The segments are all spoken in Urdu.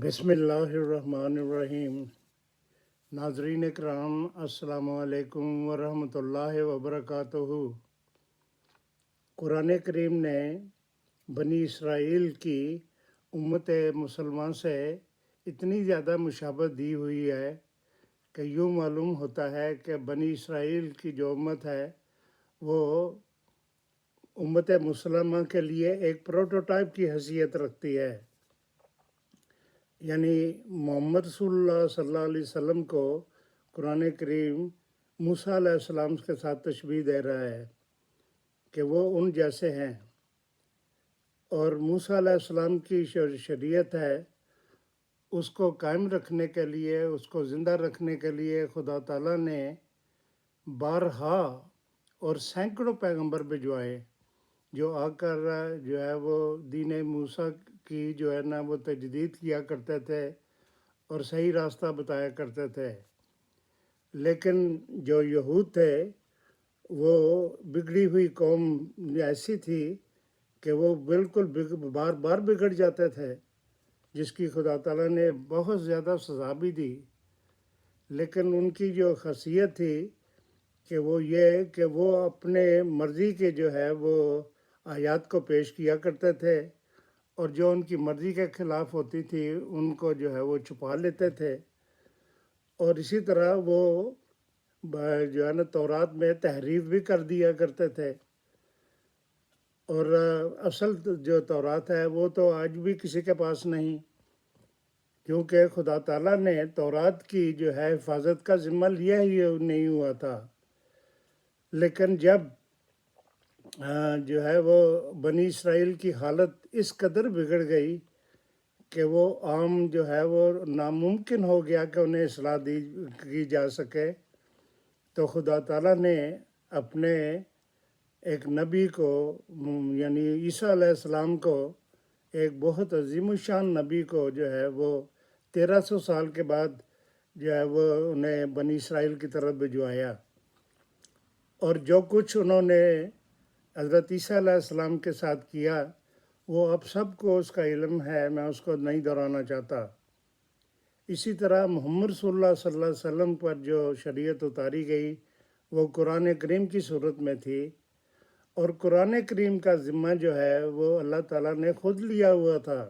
بسم اللہ الرحمن الرحیم۔ ناظرین اکرام، السلام علیکم ورحمۃ اللہ وبرکاتہ۔ قرآن کریم نے بنی اسرائیل کی امت مسلمان سے اتنی زیادہ مشابہت دی ہوئی ہے کہ یوں معلوم ہوتا ہے کہ بنی اسرائیل کی جو امت ہے وہ امت مسلمہ کے لیے ایک پروٹوٹائپ کی حیثیت رکھتی ہے۔ یعنی محمد رسول اللہ صلی اللہ علیہ وسلم کو قرآن کریم موسیٰ علیہ السلام کے ساتھ تشبیہ دے رہا ہے کہ وہ ان جیسے ہیں، اور موسیٰ علیہ السلام کی شریعت ہے، اس کو قائم رکھنے کے لیے، اس کو زندہ رکھنے کے لیے خدا تعالیٰ نے بارہا اور سینکڑوں پیغمبر بھجوائے جو آ کر جو ہے وہ دین موسیٰ کی جو ہے نا وہ تجدید کیا کرتے تھے اور صحیح راستہ بتایا کرتے تھے۔ لیکن جو یہود تھے وہ بگڑی ہوئی قوم ایسی تھی کہ وہ بالکل بار بار بگڑ جاتے تھے، جس کی خدا تعالیٰ نے بہت زیادہ سزا بھی دی۔ لیکن ان کی جو خاصیت تھی کہ وہ یہ کہ وہ اپنے مرضی کے جو ہے وہ آیات کو پیش کیا کرتے تھے، اور جو ان کی مرضی کے خلاف ہوتی تھی ان کو جو ہے وہ چھپا لیتے تھے، اور اسی طرح وہ جو ہے نا تورات میں تحریف بھی کر دیا کرتے تھے۔ اور اصل جو تورات ہے وہ تو آج بھی کسی کے پاس نہیں، کیونکہ خدا تعالیٰ نے تورات کی جو ہے حفاظت کا ذمہ لیا ہی نہیں ہوا تھا۔ لیکن جب جو ہے وہ بنی اسرائیل کی حالت اس قدر بگڑ گئی کہ وہ عام جو ہے وہ ناممکن ہو گیا کہ انہیں اصلاح کی جا سکے، تو خدا تعالیٰ نے اپنے ایک نبی کو یعنی عیسیٰ علیہ السلام کو، ایک بہت عظیم الشان نبی کو جو ہے وہ 1300 سال کے بعد جو ہے وہ انہیں بنی اسرائیل کی طرف بھجوایا، اور جو کچھ انہوں نے حضرت عیسیٰ علیہ السلام کے ساتھ کیا وہ اب سب کو اس کا علم ہے، میں اس کو نہیں دہرانا چاہتا۔ اسی طرح محمد رسول اللہ صلی اللہ علیہ وسلم پر جو شریعت اتاری گئی وہ قرآن کریم کی صورت میں تھی، اور قرآن کریم کا ذمہ جو ہے وہ اللہ تعالیٰ نے خود لیا ہوا تھا،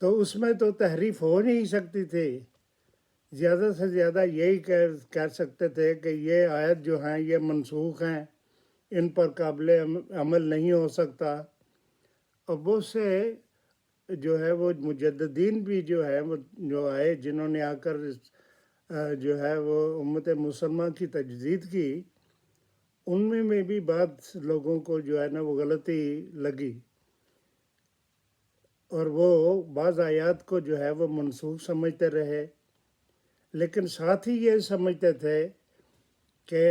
تو اس میں تو تحریف ہو نہیں سکتی تھی۔ زیادہ سے زیادہ یہی کہہ سکتے تھے کہ یہ آیت جو ہیں یہ منسوخ ہیں، ان پر قابل عمل نہیں ہو سکتا۔ اور بہت سے جو ہے وہ مجددین بھی جو ہے وہ جو آئے، جنہوں نے آ کر جو ہے وہ امت مسلمہ کی تجدید کی، ان میں بھی بعض لوگوں کو جو ہے نا وہ غلطی لگی، اور وہ بعض آیات کو جو ہے وہ منسوخ سمجھتے رہے، لیکن ساتھ ہی یہ سمجھتے تھے کہ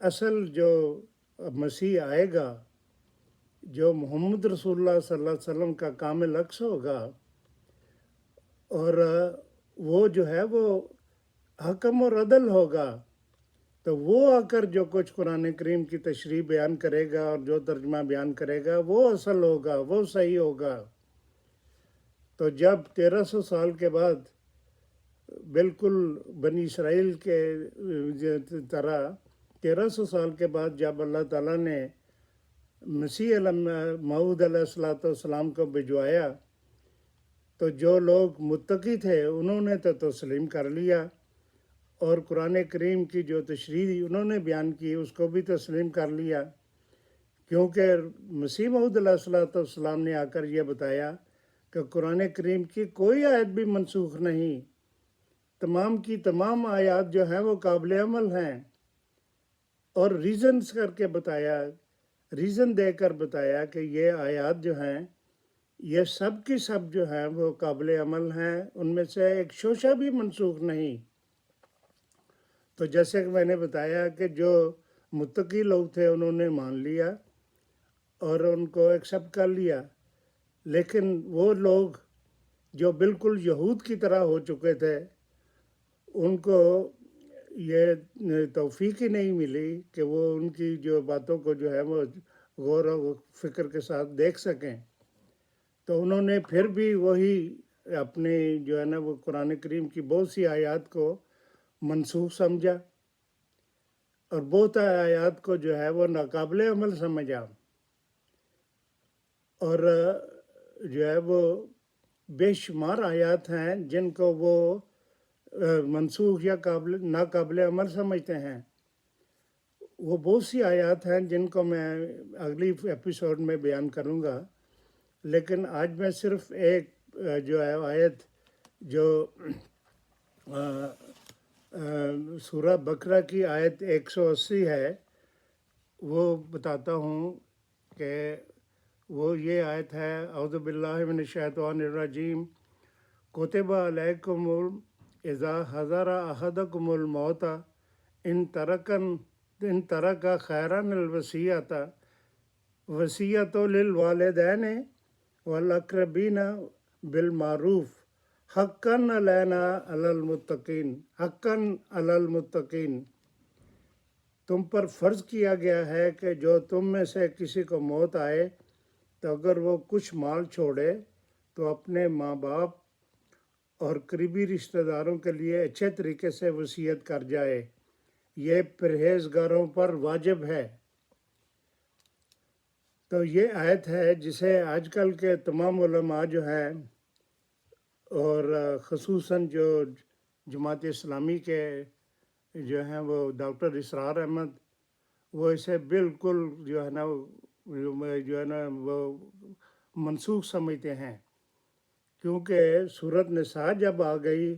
اصل جو مسیح آئے گا، جو محمد رسول اللہ صلی اللہ علیہ وسلم کا کامل عکس ہوگا، اور وہ جو ہے وہ حکم اور عدل ہوگا، تو وہ آ کر جو کچھ قرآن کریم کی تشریح بیان کرے گا اور جو ترجمہ بیان کرے گا وہ اصل ہوگا، وہ صحیح ہوگا۔ تو جب 1300 سال کے بعد بالکل بنی اسرائیل کے طرح 1300 سال کے بعد جب اللہ تعالیٰ نے مسیح موعود علیہ السلام کو بھجوایا، تو جو لوگ متقی تھے انہوں نے تو تسلیم کر لیا، اور قرآن کریم کی جو تشریح انہوں نے بیان کی اس کو بھی تسلیم کر لیا، کیونکہ مسیح موعود علیہ السلام نے آ کر یہ بتایا کہ قرآن کریم کی کوئی آیت بھی منسوخ نہیں، تمام کی تمام آیات جو ہیں وہ قابل عمل ہیں، اور ریزنز کر کے بتایا، ریزن دے کر بتایا کہ یہ آیات جو ہیں یہ سب کی سب جو ہیں وہ قابل عمل ہیں، ان میں سے ایک شوشہ بھی منسوخ نہیں۔ تو جیسے کہ میں نے بتایا کہ جو متقی لوگ تھے انہوں نے مان لیا اور ان کو ایکسیپٹ کر لیا، لیکن وہ لوگ جو بالکل یہود کی طرح ہو چکے تھے ان کو یہ توفیق ہی نہیں ملی کہ وہ ان کی جو باتوں کو جو ہے وہ غور و فکر کے ساتھ دیکھ سکیں۔ تو انہوں نے پھر بھی وہی اپنے جو ہے نا وہ قرآن کریم کی بہت سی آیات کو منسوخ سمجھا اور بہت آیات کو جو ہے وہ ناقابل عمل سمجھا، اور جو ہے وہ بے شمار آیات ہیں جن کو وہ منسوخ یا ناقابل عمل سمجھتے ہیں۔ وہ بہت سی آیات ہیں جن کو میں اگلی ایپیسوڈ میں بیان کروں گا، لیکن آج میں صرف ایک جو ہے آیت جو سورہ بقرہ کی آیت 180 ہے وہ بتاتا ہوں کہ وہ یہ آیت ہے، اعوذ باللہ من الشیطان الرجیم، کتب علیکم اذا حضر احدکم الموت ان ترک خیرا الوصیۃ وصیۃ للوالدین والاقربین بالمعروف حقا علینا علی المتقین، تم پر فرض کیا گیا ہے کہ جو تم میں سے کسی کو موت آئے تو اگر وہ کچھ مال چھوڑے تو اپنے ماں باپ اور قریبی رشتہ داروں کے لیے اچھے طریقے سے وصیت کر جائے، یہ پرہیزگاروں پر واجب ہے۔ تو یہ آیت ہے جسے آج کل کے تمام علماء جو ہیں اور خصوصاً جو جماعت اسلامی کے جو ہیں وہ ڈاکٹر اسرار احمد، وہ اسے بالکل جو ہے نا وہ منسوخ سمجھتے ہیں، کیونکہ سورۃ نساء جب آ گئی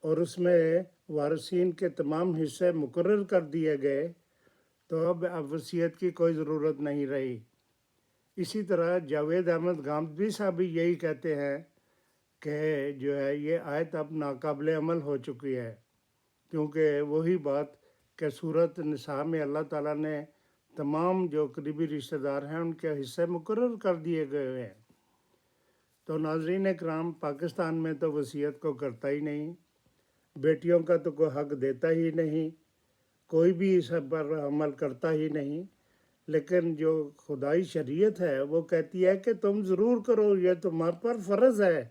اور اس میں وارثین کے تمام حصے مقرر کر دیے گئے تو اب وصیت کی کوئی ضرورت نہیں رہی۔ اسی طرح جاوید احمد گامدی صاحب بھی یہی کہتے ہیں کہ جو ہے یہ آیت اب ناقابل عمل ہو چکی ہے، کیونکہ وہی بات کہ سورۃ نساء میں اللہ تعالیٰ نے تمام جو قریبی رشتہ دار ہیں ان کے حصے مقرر کر دیے گئے ہیں۔ تو ناظرین اکرام، پاکستان میں تو وصیت کو کرتا ہی نہیں، بیٹیوں کا تو کوئی حق دیتا ہی نہیں، کوئی بھی اس پر عمل کرتا ہی نہیں، لیکن جو خدائی شریعت ہے وہ کہتی ہے کہ تم ضرور کرو، یہ تمہارے پر فرض ہے۔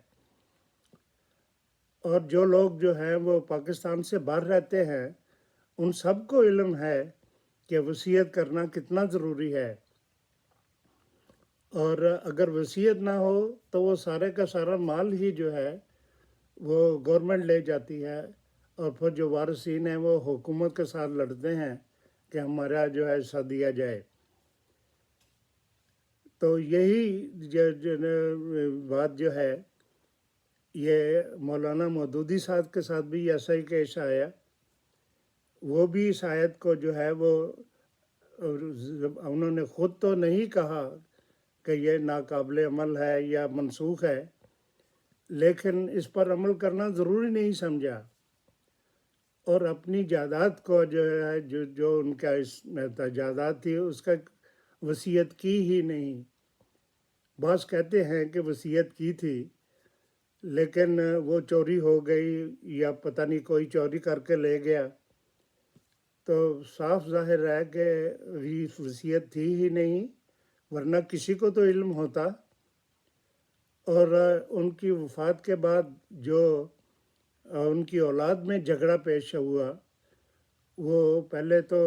اور جو لوگ جو ہیں وہ پاکستان سے باہر رہتے ہیں ان سب کو علم ہے کہ وصیت کرنا کتنا ضروری ہے، اور اگر وصیت نہ ہو تو وہ سارے کا سارا مال ہی جو ہے وہ گورنمنٹ لے جاتی ہے، اور پھر جو وارثین ہیں وہ حکومت کے ساتھ لڑتے ہیں کہ ہمارا جو ہے حصہ دیا جائے۔ تو یہی بات جو ہے یہ مولانا مودودی صاحب کے ساتھ بھی ایسا ہی کیس آیا، وہ بھی اس آیت کو جو ہے وہ انہوں نے خود تو نہیں کہا کہ یہ ناقابل عمل ہے یا منسوخ ہے، لیکن اس پر عمل کرنا ضروری نہیں سمجھا، اور اپنی جائیداد کو جو ہے جو ان کا جائیداد تھی اس کا وصیت کی ہی نہیں۔ بعض کہتے ہیں کہ وصیت کی تھی لیکن وہ چوری ہو گئی یا پتہ نہیں کوئی چوری کر کے لے گیا، تو صاف ظاہر ہے کہ وصیت تھی ہی نہیں، ورنہ کسی کو تو علم ہوتا۔ اور ان کی وفات کے بعد جو ان کی اولاد میں جھگڑا پیش ہوا، وہ پہلے تو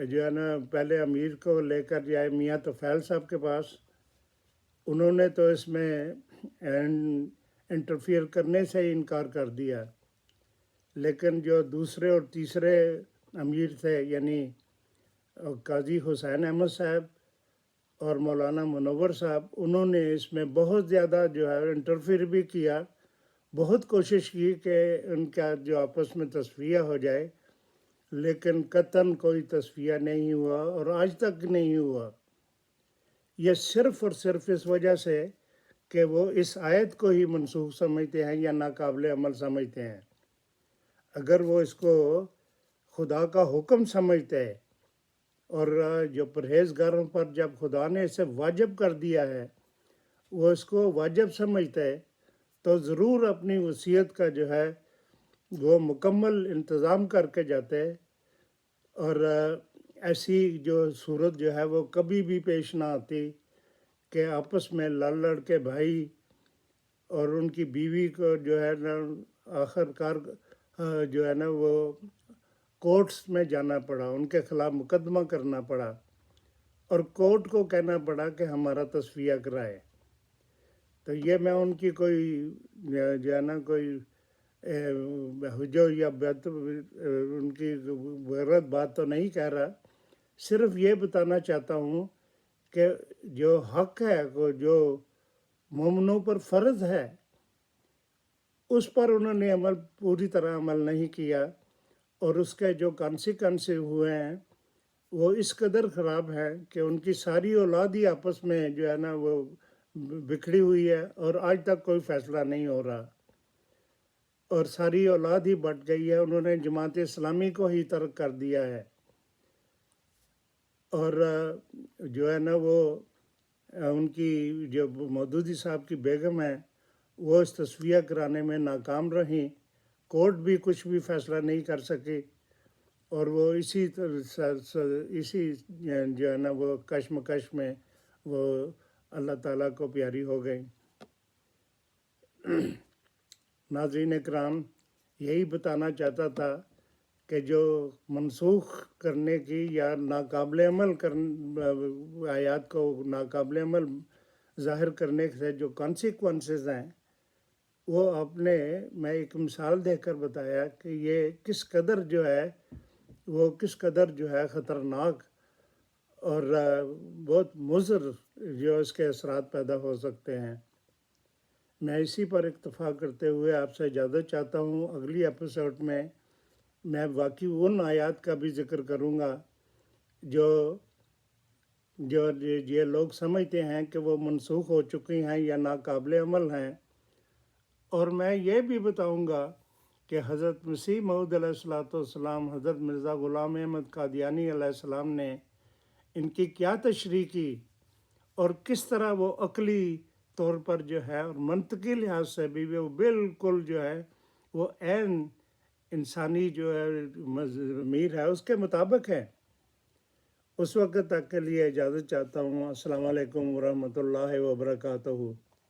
جو ہے نا پہلے امیر کو لے کر جائے میاں طفیل صاحب کے پاس، انہوں نے تو اس میں انٹرفیئر کرنے سے ہی انکار کر دیا، لیکن جو دوسرے اور تیسرے امیر تھے یعنی قاضی حسین احمد صاحب اور مولانا منور صاحب، انہوں نے اس میں بہت زیادہ جو ہے انٹرفیئر بھی کیا، بہت کوشش کی کہ ان کا جو آپس میں تصفیہ ہو جائے، لیکن قطعاً کوئی تصفیہ نہیں ہوا اور آج تک نہیں ہوا۔ یہ صرف اور صرف اس وجہ سے کہ وہ اس آیت کو ہی منسوخ سمجھتے ہیں یا ناقابل عمل سمجھتے ہیں۔ اگر وہ اس کو خدا کا حکم سمجھتے اور جو پرہیزگاروں پر جب خدا نے اسے واجب کر دیا ہے وہ اس کو واجب سمجھتے تو ضرور اپنی وصیت کا جو ہے وہ مکمل انتظام کر کے جاتے، اور ایسی جو صورت جو ہے وہ کبھی بھی پیش نہ آتی کہ آپس میں لڑ کے بھائی اور ان کی بیوی کو جو ہے نا آخر کار جو ہے نا وہ کورٹس میں جانا پڑا، ان کے خلاف مقدمہ کرنا پڑا اور کورٹ کو کہنا پڑا کہ ہمارا تصفیہ کرائے۔ تو یہ میں ان کی کوئی جو ہے نا کوئی حجو یا ان کی غلط بات تو نہیں کہہ رہا، صرف یہ بتانا چاہتا ہوں کہ جو حق ہے، جو مومنوں پر فرض ہے، اس پر انہوں نے پوری طرح عمل نہیں کیا، اور اس کے جو کانسیکوینس ہوئے ہیں وہ اس قدر خراب ہے کہ ان کی ساری اولاد ہی آپس میں جو ہے نا وہ بکھڑی ہوئی ہے، اور آج تک کوئی فیصلہ نہیں ہو رہا، اور ساری اولاد ہی بٹ گئی ہے۔ انہوں نے جماعت اسلامی کو ہی ترک کر دیا ہے، اور جو ہے نا وہ ان کی جو مودودی صاحب کی بیگم ہے وہ اس تصفیہ کرانے میں ناکام رہیں، کورٹ بھی کچھ بھی فیصلہ نہیں کر سکی، اور وہ اسی جو ہے نا وہ کشمکش میں وہ اللہ تعالیٰ کو پیاری ہو گئی۔ ناظرین کرام، یہی بتانا چاہتا تھا کہ جو منسوخ کرنے کی یا ناقابل عمل آیات کو ناقابل عمل ظاہر کرنے سے جو کانسیکوینسز ہیں وہ میں ایک مثال دے کر بتایا کہ یہ کس قدر جو ہے خطرناک اور بہت مضر جو اس کے اثرات پیدا ہو سکتے ہیں۔ میں اسی پر اکتفا کرتے ہوئے آپ سے اجازت چاہتا ہوں۔ اگلی ایپیسوڈ میں واقعی ان آیات کا بھی ذکر کروں گا جو یہ لوگ سمجھتے ہیں کہ وہ منسوخ ہو چکی ہیں یا ناقابل عمل ہیں، اور میں یہ بھی بتاؤں گا کہ حضرت مسیح موعود علیہ السلام، حضرت مرزا غلام احمد قادیانی علیہ السلام نے ان کی کیا تشریح کی، اور کس طرح وہ عقلی طور پر جو ہے اور منطقی لحاظ سے بھی وہ بالکل جو ہے وہ عین انسانی جو ہے ضمیر ہے اس کے مطابق ہے۔ اس وقت تک کے لیے اجازت چاہتا ہوں۔ السلام علیکم ورحمۃ اللہ وبرکاتہ۔